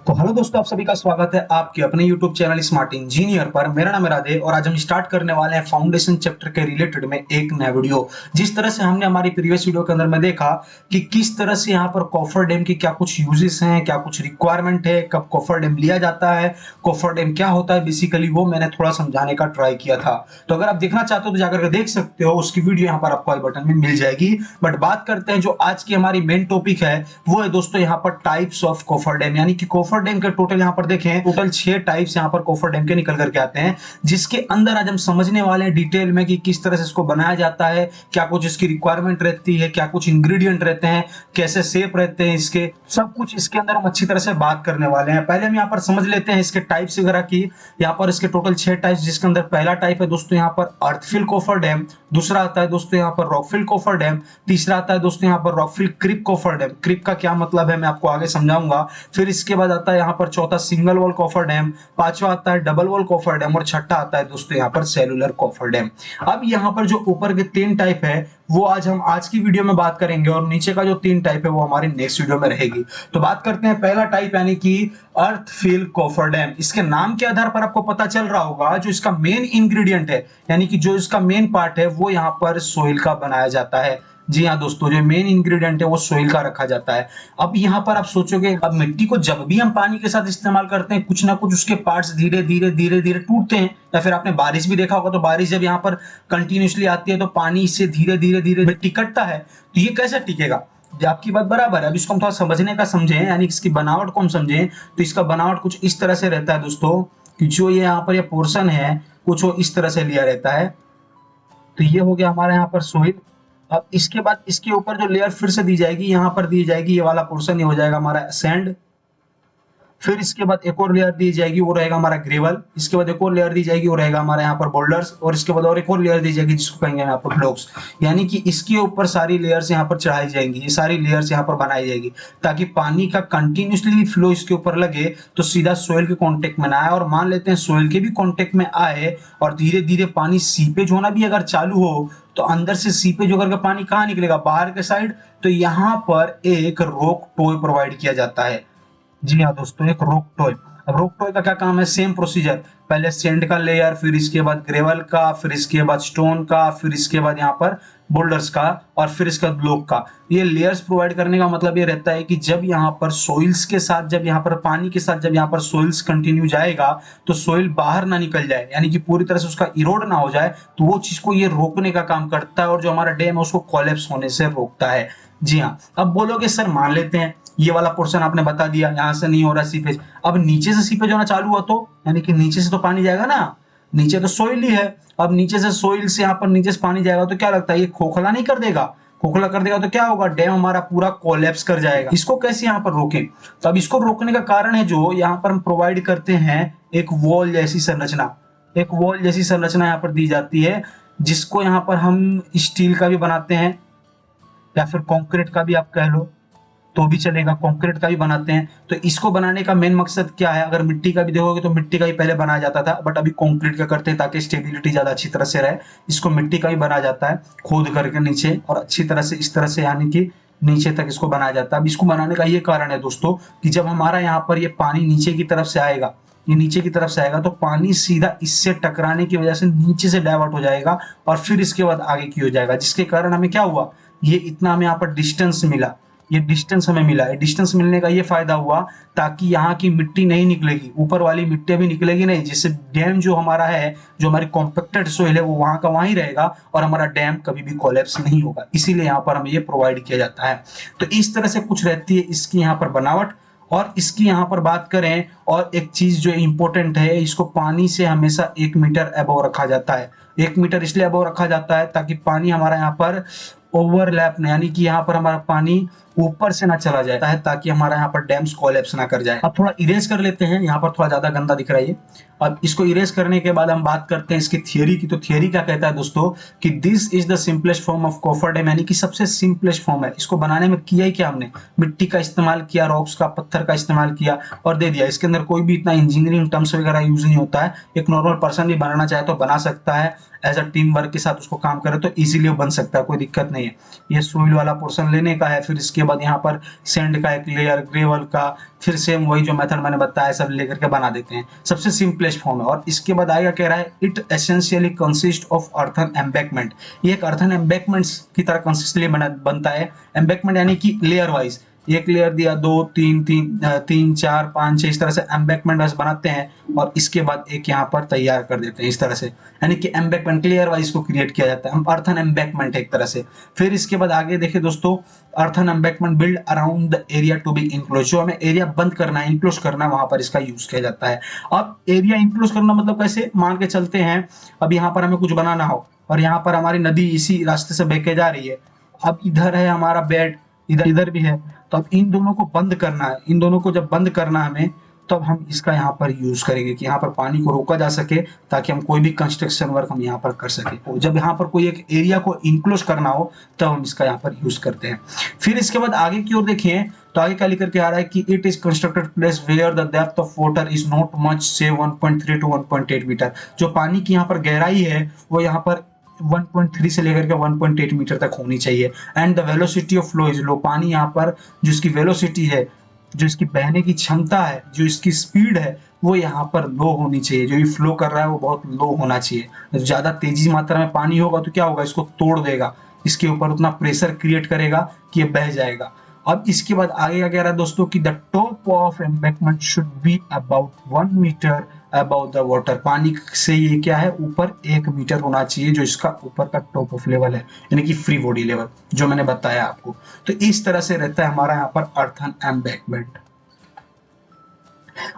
तो हेलो दोस्तों, आप सभी का स्वागत है आपके अपने YouTube चैनल स्मार्ट इंजीनियर पर। मेरा नाम है राधे और आज हम स्टार्ट करने वाले हैं फाउंडेशन चैप्टर के रिलेटेड में एक नया वीडियो। जिस तरह से हमने हमारी प्रीवियस वीडियो के अंदर में देखा कि किस तरह से यहाँ पर कोफर डैम की क्या कुछ यूजेस हैं, क्या कुछ रिक्वायरमेंट है, कब कोफर डैम लिया जाता है, कोफर डैम क्या होता है, बेसिकली वो मैंने थोड़ा समझाने का ट्राई किया था। तो अगर आप देखना चाहते हो तो जाकर के देख सकते हो, उसकी वीडियो यहाँ पर आपको आई बटन में मिल जाएगी। बट बात करते हैं जो आज की हमारी मेन टॉपिक है, वो है दोस्तों यहाँ पर टाइप्स ऑफ कोफर डैम। यानी कि कोफर डैम के टोटल यहाँ पर देखें, टोटल 6 टाइप्स यहाँ पर कोफर डैम के निकल करके आते हैं, जिसके अंदर आज हम समझने वाले हैं डिटेल में कि किस तरह से इसको बनाया जाता है, क्या कुछ इसकी रिक्वायरमेंट रहती है, क्या कुछ इंग्रेडिएंट रहते हैं, कैसे शेप रहते हैं इसके, सब कुछ इसके अंदर हम अच्छी तरह से बात करने वाले हैं। पहले हम यहाँ पर समझ लेते हैं इसके टाइप्स वगैरह की। यहाँ पर इसके टोटल 6 टाइप्स, जिसके अंदर पहला टाइप है दोस्तों यहाँ पर अर्थफिल कोफर डैम, दूसरा आता है दोस्तों यहाँ पर रॉकफिल कोफर डैम, तीसरा आता है दोस्तों यहाँ पर रॉकफिल क्रिप कोफर डैम। क्रिप का क्या मतलब है मैं आपको आगे समझाऊंगा। फिर इसके बाद आता है यहाँ पर चौथा सिंगल वॉल कोफर डैम, पांचवा आता है डबल वॉल कोफर डैम और छठा आता है दोस्तों यहाँ पर सेलुलर कोफर डैम। अब यहाँ पर जो ऊपर के 3 टाइप है वो आज हम आज की वीडियो में बात करेंगे और नीचे का जो 3 टाइप है वो हमारी नेक्स्ट वीडियो में रहेगी। तो बात करते हैं पहला टाइप यानी कि अर्थ फिल कोफर डैम। इसके नाम के आधार पर आपको पता चल रहा होगा जो इसका मेन इंग्रेडिएंट है, यानी कि जो इसका मेन पार्ट है वो यहाँ पर सोइल का बनाया जाता है। जी हाँ दोस्तों, जो मेन इंग्रेडिएंट है वो सोइल का रखा जाता है। अब यहाँ पर आप सोचोगे, अब मिट्टी को जब भी हम पानी के साथ इस्तेमाल करते हैं, कुछ ना कुछ उसके पार्ट्स धीरे धीरे धीरे धीरे टूटते हैं। या फिर आपने बारिश भी देखा होगा, तो बारिश जब यहाँ पर कंटिन्यूसली आती है तो पानी इससे धीरे धीरे धीरे मिट्टी कटता है। तो ये कैसे टिकेगा? आपकी बात बराबर है। अब इसको हम थोड़ा समझने का समझें, यानी इसकी बनावट को हम समझें, तो इसका बनावट कुछ इस तरह से रहता है दोस्तों कि जो ये यहाँ पर ये पोर्शन है कुछ वो इस तरह से लिया रहता है। तो ये हो गया हमारा यहाँ पर सोइल। अब इसके बाद इसके ऊपर जो लेयर फिर से दी जाएगी, यहाँ पर दी जाएगी ये वाला पोर्शन, ये हो जाएगा हमारा सैंड। फिर इसके बाद एक और लेयर दी जाएगी, वो रहेगा हमारा ग्रेवल। इसके बाद एक और लेयर दी जाएगी, वो रहेगा हमारा यहाँ पर बोल्डर्स। और इसके बाद और एक और लेयर दी जाएगी जिसको कहेंगे यहाँ पर ब्लॉक्स। यानी कि इसके ऊपर सारी लेयर्स यहाँ पर चढ़ाई जाएंगी, ये सारी लेयर्स यहाँ पर बनाई जाएगी ताकि पानी का कंटिन्यूसली फ्लो इसके ऊपर लगे तो सीधा सोइल के कॉन्टेक्ट में ना आए। और मान लेते हैं सोइल के भी कॉन्टेक्ट में आए और धीरे धीरे पानी सीपेज होना भी अगर चालू हो, तो अंदर से सीपेज होकर के पानी कहाँ निकलेगा? बाहर के साइड। तो यहाँ पर एक रोक टोय प्रोवाइड किया जाता है। जी हाँ दोस्तों, एक रोक टॉय। अब रोक टॉय का क्या काम है? सेम प्रोसीजर, पहले सैंड का लेयर, फिर इसके बाद ग्रेवल का, फिर इसके बाद स्टोन का, फिर इसके बाद यहाँ पर बोल्डर्स का और फिर इसका ब्लॉक का। ये लेयर्स प्रोवाइड करने का मतलब ये रहता है कि जब यहाँ पर सोइल्स के साथ, जब यहाँ पर पानी के साथ जब यहाँ पर सोइल्स कंटिन्यू जाएगा तो सोइल बाहर ना निकल जाए, यानी कि पूरी तरह से उसका इरोड ना हो जाए। तो वो चीज को ये रोकने का काम करता है और जो हमारा डैम है उसको कोलैप्स होने से रोकता है। जी हाँ। अब बोलोगे सर मान लेते हैं ये वाला पोर्शन आपने बता दिया यहाँ से नहीं हो रहा सीपेज, अब नीचे से सीपेज होना चालू हुआ तो, यानी कि नीचे से तो पानी जाएगा ना, नीचे तो सोइल ही है। अब नीचे से सोइल से यहाँ पर नीचे से पानी जाएगा तो क्या लगता है ये खोखला नहीं कर देगा? खोखला कर देगा तो क्या होगा? डैम हमारा पूरा कोलैप्स कर जाएगा। इसको कैसे यहाँ पर रोकें? तो अब इसको रोकने का कारण है जो यहाँ पर हम प्रोवाइड करते हैं एक वॉल जैसी संरचना। एक वॉल जैसी संरचना यहाँ पर दी जाती है, जिसको यहाँ पर हम स्टील का भी बनाते हैं या फिर कंक्रीट का भी आप कह लो तो भी चलेगा, कंक्रीट का भी बनाते हैं। तो इसको बनाने का मेन मकसद क्या है? अगर मिट्टी का भी देखोगे तो मिट्टी का ही पहले बनाया जाता था, बट अभी कंक्रीट का करते हैं ताकि स्टेबिलिटी ज्यादा अच्छी तरह से रहे। इसको मिट्टी का भी बनाया जाता है खोद करके नीचे, और अच्छी तरह से इस तरह से यानी कि नीचे तक इसको बनाया जाता है। अब इसको बनाने का ये कारण है दोस्तों कि जब हमारा यहाँ पर ये पानी नीचे की तरफ से आएगा, ये नीचे की तरफ से आएगा तो पानी सीधा इससे टकराने की वजह से नीचे से डाइवर्ट हो जाएगा और फिर इसके बाद आगे की हो जाएगा, जिसके कारण हमें क्या हुआ, ये इतना हमें यहाँ पर डिस्टेंस मिला। ये डिस्टेंस हमें मिला है। डिस्टेंस मिलने का ये फायदा हुआ ताकि यहाँ की मिट्टी नहीं निकलेगी, ऊपर वाली मिट्टी भी निकलेगी नहीं, जिससे डैम जो हमारा है, जो हमारी कॉम्पैक्टेड सोइल है, वो वहां का वहीं रहेगा और हमारा डैम कभी भी कोलैप्स नहीं होगा। इसीलिए यहाँ पर हमें ये प्रोवाइड किया जाता है। तो इस तरह से कुछ रहती है इसकी यहाँ पर बनावट। और इसकी यहाँ पर बात करें, और एक चीज जो इंपॉर्टेंट है, इसको पानी से हमेशा 1 मीटर अबव रखा जाता है। 1 मीटर इसलिए अबव रखा जाता है ताकि पानी हमारा यहाँ पर ओवरलैप, यानी कि यहाँ पर हमारा पानी ऊपर से ना चला जाता है, ताकि हमारा यहाँ पर डैम्स कोलैप्स ना कर जाए। अब थोड़ा इरेज कर लेते हैं, यहाँ पर थोड़ा ज्यादा गंदा दिख रहा है ये। अब इसको इरेज करने के बाद हम बात करते हैं इसकी थियरी की। तो थियरी क्या कहता है दोस्तों कि this is the simplest form of coffer dam, यानी कि सबसे सिंपलेस्ट फॉर्म है। इसको बनाने में किया ही क्या हमने? मिट्टी का इस्तेमाल किया, रॉक्स का, पत्थर का इस्तेमाल किया और दे दिया। इसके अंदर कोई भी इतना इंजीनियरिंग टर्म्स वगैरह यूज नहीं होता है। एक नॉर्मल पर्सन भी बनाना चाहे तो बना सकता है, एज अ टीम वर्क के साथ उसको काम करे तो इजीली बन सकता है, कोई दिक्कत नहीं है। ये सोइल वाला पोर्शन लेने का है, फिर इसके इसके बाद यहाँ पर सैंड का एक लेयर, ग्रेवल का, फिर सेम वही जो मेथड मैंने बताया सब लेकर के बना देते हैं, सबसे सिंपलेस्ट फॉर्म है। और इसके बाद आएगा कह रहा है it essentially consist of earthen embankment. ये एक अर्थन एम्बैंकमेंट्स की तरह कंसिस्टली बनता है। एम्बैंकमेंट यानी कि लेयर वाइज, एक लेयर दिया, 2 3 3 4 5 6, इस तरह से एम्बैंकमेंट वाइज बनाते हैं और इसके बाद एक यहाँ पर तैयार कर देते हैं इस तरह से, यानी कि एम्बैंकमेंट लेयर वाइज को क्रिएट किया जाता है, अर्थन एम्बैंकमेंट एक तरह से। फिर इसके बाद आगे देखिए दोस्तों, earthen embankment build around the area to be enclose, जो हमें एरिया बंद करना है, इनक्लोज करना है, वहां पर इसका यूज किया जाता है। अब एरिया इनक्लोज करना मतलब कैसे, मान के चलते हैं अब यहाँ पर हमें कुछ बनाना हो और यहाँ पर हमारी नदी इसी रास्ते से बह के जा रही है, अब इधर है हमारा बेड, इधर भी है, तो अब इन दोनों को बंद करना है। इन दोनों को जब बंद करना है हमें, तब हम इसका यहाँ पर यूज करेंगे कि यहाँ पर पानी को रोका जा सके, ताकि हम कोई भी कंस्ट्रक्शन वर्क हम यहाँ पर कर सके। जब यहाँ पर कोई एक एरिया को इनक्लोज करना हो तब हम इसका यहाँ पर यूज करते हैं। फिर इसके बाद आगे की ओर देखिए तो आगे क्या लिख करके आ रहा है कि it is constructed place where the depth of water is not much से 1.3 to 1.8 मीटर। जो पानी की यहाँ पर गहराई है वो यहाँ पर 1.3 से लेकर के 1.8 मीटर तक होनी चाहिए। And the velocity of flow is low, पानी यहाँ पर जो इसकी वेलोसिटी है, जो इसकी बहने की क्षमता है, जो इसकी स्पीड है, वो यहाँ पर लो होनी चाहिए। जो ये फ्लो कर रहा है वो बहुत लो होना चाहिए। ज्यादा तेजी मात्रा में पानी होगा तो क्या होगा, इसको तोड़ देगा, इसके ऊपर उतना प्रेशर क्रिएट करेगा कि ये बह जाएगा। अब इसके बाद आगे क्या कह रहा है दोस्तों कि the top of embankment should be about 1 metre above the water, पानी से ये क्या है ऊपर 1 मीटर होना चाहिए, जो इसका ऊपर का टॉप ऑफ लेवल है, यानी कि फ्री बॉडी लेवल जो मैंने बताया आपको। तो इस तरह से रहता है हमारा यहाँ पर अर्थन एम्बैंकमेंट।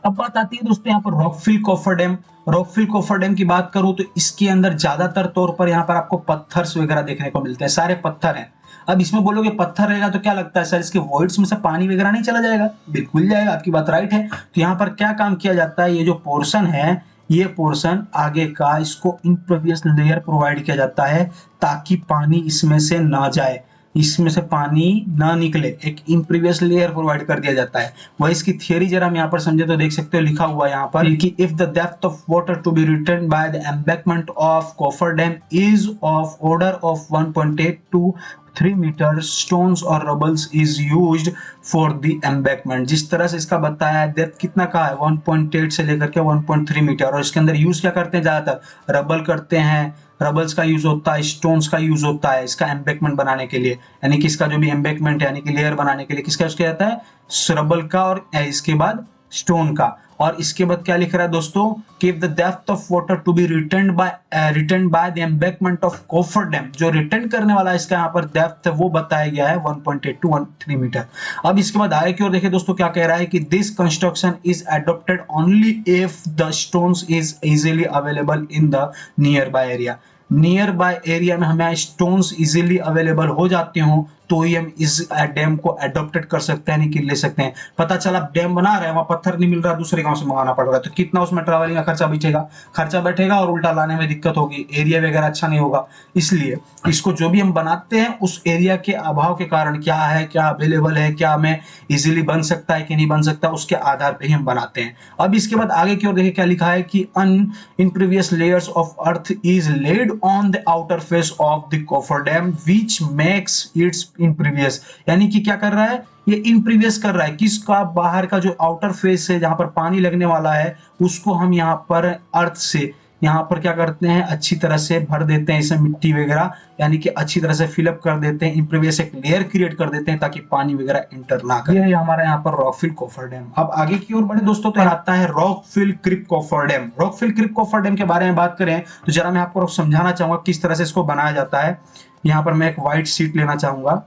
अब बात आती है दोस्तों यहाँ पर rockfill coffer dam. Rockfill coffer dam की बात करूं तो इसके अंदर ज्यादातर तौर पर यहाँ पर आपको पत्थर्स वगैरह देखने को मिलते हैं, सारे पत्थर हैं। अब इसमें बोलोगे पत्थर रहेगा तो क्या लगता है सर इसके वॉइड्स में से पानी वगैरह नहीं चला जाएगा? बिल्कुल जाएगा, आपकी बात राइट है। तो यहाँ पर क्या काम किया जाता है, ये जो पोर्शन है, ये पोर्शन आगे का, इसको इम्परवियस लेयर प्रोवाइड किया जाता है ताकि पानी इसमें से ना जाए, इसमें से पानी ना निकले, एक इम्प्रीवियस लेयर प्रोवाइड कर दिया जाता है। वही इसकी थियरी जरा हम यहाँ पर समझे तो देख सकते हो, लिखा हुआ है यहाँ पर कि if the depth of water to be return by the embankment of coffer dam is of order of 1.8 to 3 metre, stones और rubbles is used for the embankment. जिस तरह से इसका बताया है, डेप्थ कितना का है 1.8 से लेकर के 1.3 मीटर, और इसके अंदर यूज क्या करते हैं, ज्यादातर रबल करते हैं, रबल्स का यूज होता है, स्टोन्स का यूज होता है इसका एम्बैंकमेंट बनाने के लिए, यानी कि इसका जो भी एम्बैंकमेंट है यानी कि लेयर बनाने के लिए किसका यूज किया जाता है, रबल का और इसके बाद स्टोन का। और इसके बाद क्या लिख रहा है दोस्तों कि if the depth of water to be return by the embankment of coffer dam, जो रिटर्न करने वाला इसका यहाँ पर डेप्थ है वो बताया गया है 1.8 to 1.3 मीटर। अब इसके बाद आगे की ओर देखिए दोस्तों क्या कह रहा है कि this construction is adopted only if the stones is easily available in the near by area. Near by area में हमें स्टोन्स इजीली अवेलेबल हो जाते हो तो ही हम इस डैम को अडॉप्टेड कर सकते हैं, नहीं कि ले सकते हैं। पता चला डैम बना रहे हैं, वहां पत्थर नहीं मिल रहा, दूसरे गांव से मंगाना पड़ रहा है, तो कितना उसमें ट्रैवलिंग का खर्चा बचेगा, खर्चा बैठेगा और उल्टा लाने में दिक्कत होगी, एरिया वगैरह अच्छा नहीं होगा। इसलिए इसको जो भी हम बनाते हैं उस एरिया के अभाव के कारण, क्या है, क्या अवेलेबल है, क्या हमें इजीली बन सकता है कि नहीं बन सकता, उसके आधार पर ही हम बनाते हैं। अब इसके बाद आगे की ओर देखिए क्या लिखा है कि in previous layers of earth is laid on the outer face of the coffer dam which makes it's impervious, यानी कि क्या कर रहा है, ये इम्प्रीवियस कर रहा है किसका, बाहर का जो आउटर फेस है जहां पर पानी लगने वाला है उसको हम यहाँ पर अर्थ से यहाँ पर क्या करते हैं, अच्छी तरह से भर देते हैं इसमें मिट्टी वगैरह, यानी कि अच्छी तरह से फिलअप कर देते हैं, इम्प्रीवियस एक लेयर क्रिएट कर देते हैं ताकि पानी वगैरह इंटर ना करे। ये है हमारा यहाँ पर रॉकफिल कॉफर डैम। अब आगे की ओर बढ़े दोस्तों तो आता है रॉकफिल क्रिक कॉफर डैम। रॉकफिल क्रिक कॉफर डैम के बारे में बात करें तो जरा मैं आपको समझाना चाहूंगा किस तरह से इसको बनाया जाता है। यहाँ पर मैं एक व्हाइट शीट लेना चाहूंगा,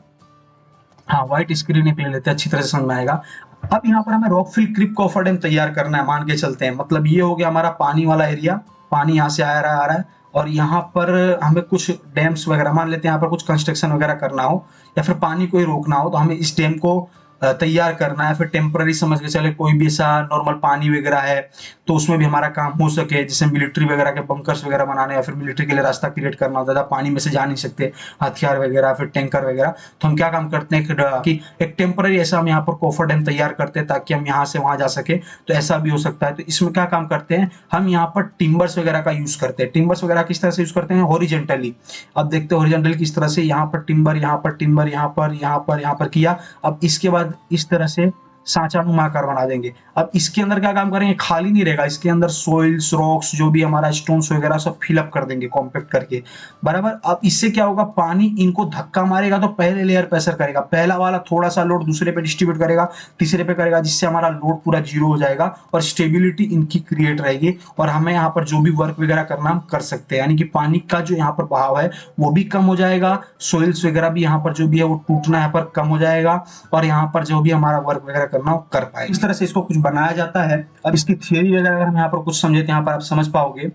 हाँ व्हाइट स्क्रीन एक ले लेते हैं, अच्छी तरह से समझ में आएगा। अब यहाँ पर हमें रॉकफिल क्रिक कॉफर डैम तैयार करना है, मान के चलते हैं, मतलब ये हो गया हमारा पानी वाला एरिया, पानी यहाँ से आ रहा है और यहाँ पर हमें कुछ डैम्स वगैरह, मान लेते हैं यहाँ पर कुछ कंस्ट्रक्शन वगैरह करना हो या फिर पानी को ही रोकना हो, तो हमें इस डैम को तैयार करना है, फिर टेम्पररी समझ के चले कोई भी ऐसा नॉर्मल पानी वगैरह है तो उसमें भी हमारा काम हो सके, जैसे मिलिट्री वगैरह के बंकर्स वगैरह बनाने या फिर मिलिट्री के लिए रास्ता क्रिएट करना होता था, पानी में से जा नहीं सकते हथियार वगैरह फिर टैंकर वगैरह, तो हम क्या काम करते हैं कि एक टेम्पररी ऐसा हम यहाँ पर कोफर डैम तैयार करते हैं ताकि हम यहाँ से वहां जा सके। तो ऐसा भी हो सकता है। तो इसमें क्या काम करते हैं हम, यहाँ पर टिम्बर्स वगैरह का यूज करते हैं। टिम्बर्स वगैरह किस तरह से यूज करते हैं, हॉरिजेंटली। अब देखते हैं हॉरिजेंटली किस तरह से, यहाँ पर टिम्बर, यहाँ पर टिम्बर, यहाँ पर, यहाँ पर, यहाँ पर किया। अब इसके बाद इस तरह से सांचा नुमा आकार बना देंगे। अब इसके अंदर क्या काम करेंगे, खाली नहीं रहेगा, इसके अंदर सोइल्स, रॉक्स, जो भी हमारा स्टोन्स वगैरह सब फिलअप कर देंगे कॉम्पैक्ट करके, बराबर। अब इससे क्या होगा, पानी इनको धक्का मारेगा तो पहले लेयर पे असर करेगा, पहला वाला थोड़ा सा लोड दूसरे पे डिस्ट्रीब्यूट करेगा, तीसरे पे करेगा, जिससे हमारा लोड पूरा जीरो हो जाएगा और स्टेबिलिटी इनकी क्रिएट रहेगी और हमें यहाँ पर जो भी वर्क वगैरह करना हम कर सकते हैं। यानी कि पानी का जो यहाँ पर बहाव है वो भी कम हो जाएगा, सोइल्स वगैरह भी यहाँ पर जो भी है वो टूटना यहाँ पर कम हो जाएगा और यहाँ पर जो भी हमारा वर्क वगैरह करना हो कर पाए। इस तरह से इसको कुछ बनाया जाता है। अब इसकी थियरी वगैरह अगर हम यहाँ पर कुछ समझे तो यहाँ पर आप समझ पाओगे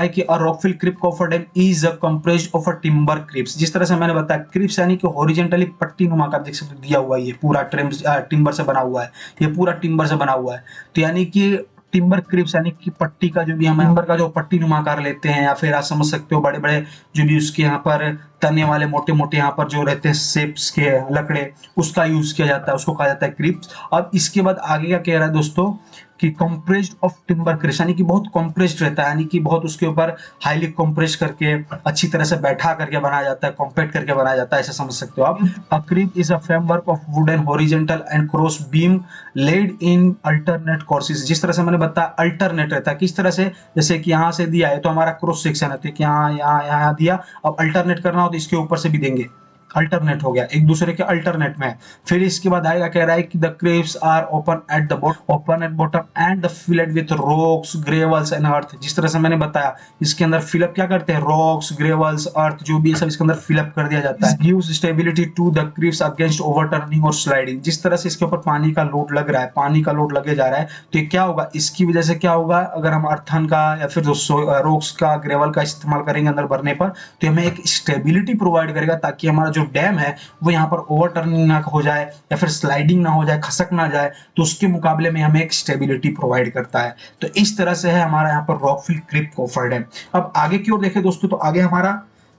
कि a rockfill crib coffer dam is a compressed of a timber cribs. जिस तरह से मैंने बताया, क्रिप्स यानी कि हॉरिजॉन्टली पट्टी नुमा का, देख सकते हो दिया हुआ है, ये पूरा टिम्बर से बना हुआ है, ये पूरा टिम्बर से बना हुआ है। तो यानी कि टिम्बर क्रिप्स यानी कि पट्टी का जो भी हम टिम्बर का जो पट्टी नुमा आकार लेते हैं, या फिर आप समझ सकते हो बड़े बड़े जो भी उसके यहाँ पर तने वाले मोटे मोटे यहाँ पर जो रहते हैं शेप्स के लकड़े, उसका यूज किया जाता है, उसको कहा जाता है क्रिप्स। अब इसके बाद आगे क्या कह रहा है दोस्तों कि कंप्रेस्ड ऑफ टिम्बर क्रिप्स, यानी कि बहुत कंप्रेस्ड रहता है, यानी कि बहुत उसके ऊपर हाईली कंप्रेस करके अच्छी तरह से बैठा करके बनाया जाता है, कॉम्पैक्ट करके बनाया जाता है, ऐसा समझ सकते हो आप। A crib is a framework of wooden horizontal and cross beam laid in alternate courses. जिस तरह से मैंने बताया अल्टरनेट रहता है, किस तरह से, जैसे कि यहाँ से दिया है तो हमारा क्रॉस सेक्शन है, तो यहाँ यहाँ यहाँ दिया, अब अल्टरनेट करना हो तो इसके ऊपर से भी देंगे, अल्टरनेट हो गया, एक दूसरे के अल्टरनेट में। फिर इसके बाद आएगा, कह रहा है कि the cribs are open at the bottom and the filled with rocks, gravels and earth. जिस तरह से मैंने बताया, इसके अंदर फिलअप क्या करते हैं, रॉक्स, ग्रेवल्स, अर्थ, जो भी है सब इसके अंदर फिलअप कर दिया जाता है। Gives stability to the cribs against overturning और स्लाइडिंग। जिस तरह से इसके ऊपर पानी का लोड लग रहा है, पानी का लोड लगे जा रहा है, तो ये क्या होगा, इसकी वजह से क्या होगा, अगर हम अर्थन का या फिर रॉक्स का, ग्रेवल का इस्तेमाल करेंगे अंदर भरने पर, तो हमें एक स्टेबिलिटी प्रोवाइड करेगा ताकि हमारा जो डैम है वो यहाँ पर ओवरटर्निंग ना हो जाए या फिर स्लाइडिंग ना हो जाए, खसक ना जाए, तो उसके मुकाबले में हमें एक स्टेबिलिटी प्रोवाइड करता है। तो इस तरह से है हमारा यहाँ पर रॉकफिल क्रिप कोफर डैम। अब आगे की ओर देखें दोस्तों, तो आगे हमारा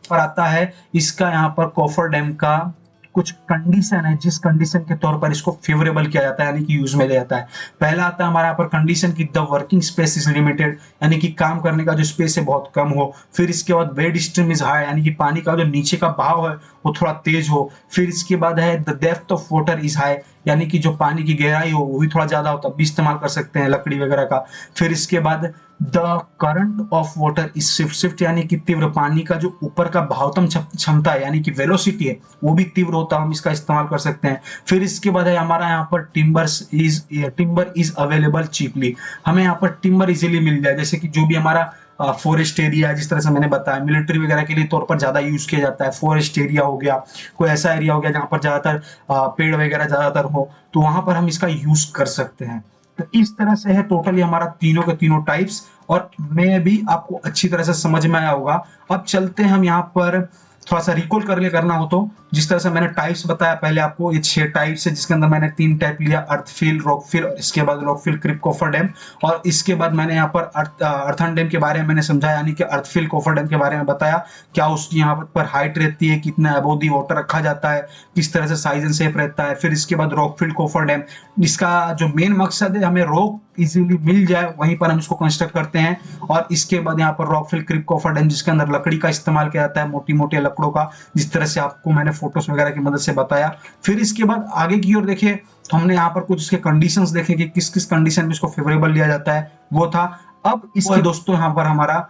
पर आता है इसका यहाँ पर कोफर डैम का कुछ कंडीशन है, जिस कंडीशन के तौर पर इसको फेवरेबल किया जाता है, यानी कि यूज में लिया जाता है। पहला आता है हमारा यहाँ पर कंडीशन की the working space is limited, यानी कि काम करने का जो स्पेस है बहुत कम हो। फिर इसके बाद बेड स्ट्रीम इज हाई, यानी कि पानी का जो नीचे का बहाव है वो थोड़ा तेज हो। फिर इसके बाद है the depth of water is high, यानी कि जो पानी की गहराई हो वो भी थोड़ा ज्यादा हो, तब भी इस्तेमाल कर सकते हैं लकड़ी वगैरह का। फिर इसके बाद the current of water is Swift, यानी कि तीव्र, पानी का जो ऊपर का भावतम क्षमता है यानी कि वेलोसिटी है वो भी तीव्र होता है, हम इसका इस्तेमाल कर सकते हैं। फिर इसके बाद है हमारा यहाँ पर टिम्बर इज अवेलेबल चीपली, हमें यहाँ पर टिम्बर इजीली मिल जाए, जैसे कि जो भी हमारा फॉरेस्ट एरिया, जिस तरह से मैंने बताया मिलिट्री वगैरह के लिए तौर पर ज्यादा यूज किया जाता है। फॉरेस्ट एरिया हो गया, कोई ऐसा एरिया हो गया जहां पर ज्यादातर पेड़ वगैरह ज्यादातर हो, तो वहां पर हम इसका यूज कर सकते हैं। तो इस तरह से है टोटली हमारा तीनों के तीनों टाइप्स, और मैं भी आपको अच्छी तरह से समझ में आया होगा। अब चलते हैं हम यहाँ पर थोड़ा सा रिकॉल करना हो तो, जिस तरह से मैंने टाइप्स बताया पहले आपको, ये 6 टाइप्स है, जिसके अंदर मैंने 3 टाइप लिया, अर्थफिल, रॉकफिल, और इसके बाद रॉकफिल क्रिप कोफर डैम, और इसके बाद मैंने यहाँ पर अर्थन डैम के बारे में मैंने समझाया, यानी कि अर्थफिल कोफर डैम के बारे में बताया, क्या उसकी यहाँ पर हाइट रहती है, कितना अबोव दी वाटर रखा जाता है, किस तरह से साइज एंड शेप रहता है। फिर इसके बाद रॉकफिल कोफर डैम, इसका जो मेन मकसद है हमें रॉक इजीली मिल जाए, वहीं पर हम इसको कंस्ट्रक्ट करते हैं। और इसके बाद यहाँ पर रॉकफिल क्रिप कोफर डैम, जिसके अंदर लकड़ी का इस्तेमाल किया जाता है, मोटी मोटी लकड़ों का, जिस तरह से आपको मैंने फोटोज वगैरह की मदद से बताया। फिर इसके बाद आगे की ओर देखिए, हमने यहाँ पर कुछ इसके कंडीशंस देखे कि किस किस कंडीशन में इसको फेवरेबल लिया जाता है, वो था। अब इसके दोस्तों यहाँ पर हमारा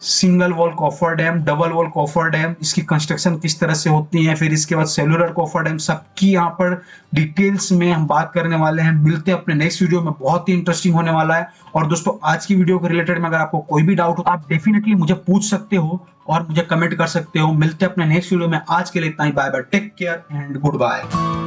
single wall coffer dam, double wall coffer dam, इसकी कंस्ट्रक्शन किस तरह से होती है, फिर इसके बाद सेलुलर कोफर डैम, सबकी यहाँ पर डिटेल्स में हम बात करने वाले हैं। मिलते हैं अपने नेक्स्ट वीडियो में, बहुत ही इंटरेस्टिंग होने वाला है। और दोस्तों आज की वीडियो के रिलेटेड में अगर आपको कोई भी डाउट हो तो आप डेफिनेटली मुझे पूछ सकते हो और मुझे कमेंट कर सकते हो। मिलते हैं अपने नेक्स्ट वीडियो में, आज के लिए इतना ही, bye bye, take care and good bye.